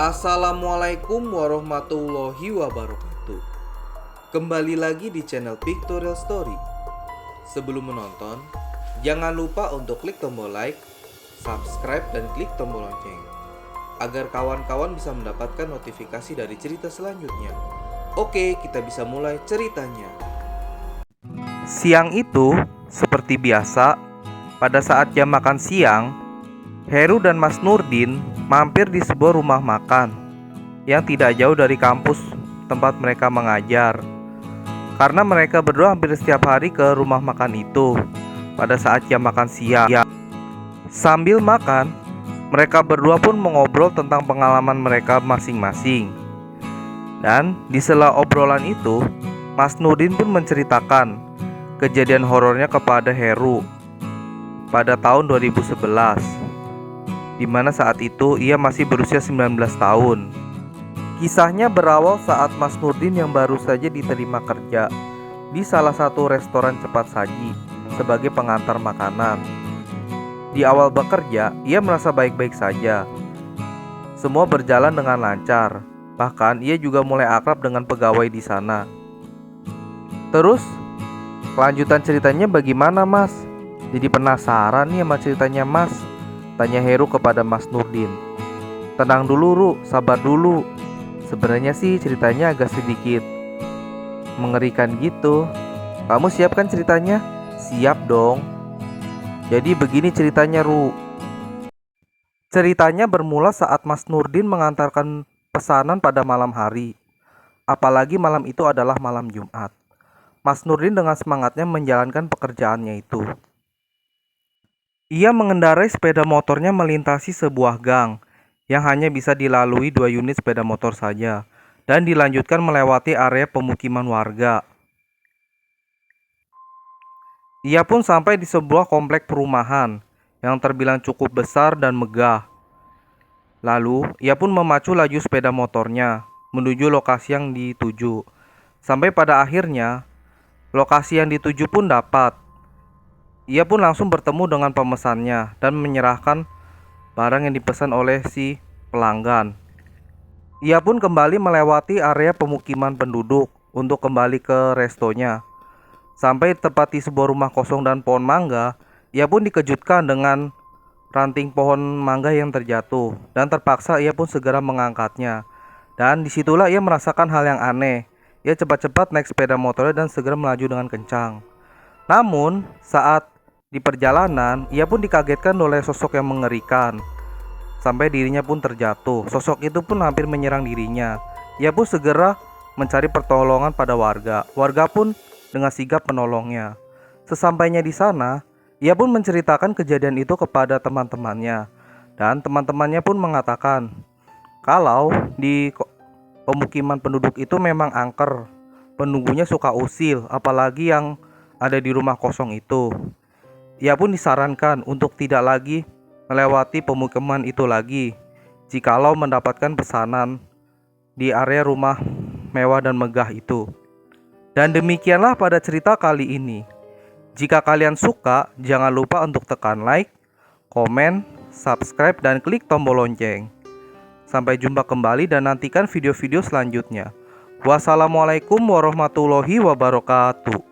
Assalamualaikum warahmatullahi wabarakatuh. Kembali lagi di channel Pictorial Story. Sebelum menonton, jangan lupa untuk klik tombol like, subscribe, dan klik tombol lonceng agar kawan-kawan bisa mendapatkan notifikasi dari cerita selanjutnya. Oke, kita bisa mulai ceritanya. Siang itu, seperti biasa, pada saat jam makan siang, Heru dan Mas Nurdin mampir di sebuah rumah makan yang tidak jauh dari kampus tempat mereka mengajar. Karena mereka berdua hampir setiap hari ke rumah makan itu pada saat jam makan siang. Sambil makan, mereka berdua pun mengobrol tentang pengalaman mereka masing-masing. Dan di sela obrolan itu, Mas Nurdin pun menceritakan kejadian horornya kepada Heru pada tahun 2011, di mana saat itu ia masih berusia 19 tahun. Kisahnya berawal saat Mas Nurdin yang baru saja diterima kerja di salah satu restoran cepat saji sebagai pengantar makanan. Di awal bekerja, ia merasa baik-baik saja. Semua berjalan dengan lancar. Bahkan ia juga mulai akrab dengan pegawai di sana. Terus, kelanjutan ceritanya bagaimana, Mas? Jadi penasaran nih sama ceritanya, Mas. Tanya Heru kepada Mas Nurdin. Tenang dulu, Ru, sabar dulu. Sebenarnya sih ceritanya agak sedikit mengerikan gitu. Kamu siap kan ceritanya? Siap dong. Jadi begini ceritanya, Ru. Ceritanya bermula saat Mas Nurdin mengantarkan pesanan pada malam hari. Apalagi malam itu adalah malam Jumat. Mas Nurdin dengan semangatnya menjalankan pekerjaannya itu. Ia mengendarai sepeda motornya melintasi sebuah gang yang hanya bisa dilalui 2 unit sepeda motor saja dan dilanjutkan melewati area pemukiman warga. Ia pun sampai di sebuah komplek perumahan yang terbilang cukup besar dan megah. Lalu, ia pun memacu laju sepeda motornya menuju lokasi yang dituju. Sampai pada akhirnya, lokasi yang dituju pun dapat. Ia pun langsung bertemu dengan pemesannya dan menyerahkan barang yang dipesan oleh si pelanggan. Ia pun kembali melewati area pemukiman penduduk untuk kembali ke restonya. Sampai tepat di sebuah rumah kosong dan pohon mangga, ia pun dikejutkan dengan ranting pohon mangga yang terjatuh dan terpaksa ia pun segera mengangkatnya. Dan disitulah ia merasakan hal yang aneh. Ia cepat-cepat naik sepeda motornya dan segera melaju dengan kencang. Namun, saat di perjalanan, ia pun dikagetkan oleh sosok yang mengerikan. Sampai dirinya pun terjatuh. Sosok itu pun hampir menyerang dirinya. Ia pun segera mencari pertolongan pada warga. Warga pun dengan sigap menolongnya. Sesampainya di sana, ia pun menceritakan kejadian itu kepada teman-temannya. Dan teman-temannya pun mengatakan kalau di pemukiman penduduk itu memang angker. Penunggunya suka usil, apalagi yang ada di rumah kosong itu. Ia pun disarankan untuk tidak lagi melewati pemukiman itu lagi jikalau mendapatkan pesanan di area rumah mewah dan megah itu. Dan demikianlah pada cerita kali ini. Jika kalian suka, jangan lupa untuk tekan like, komen, subscribe, dan klik tombol lonceng. Sampai jumpa kembali dan nantikan video-video selanjutnya. Wassalamualaikum warahmatullahi wabarakatuh.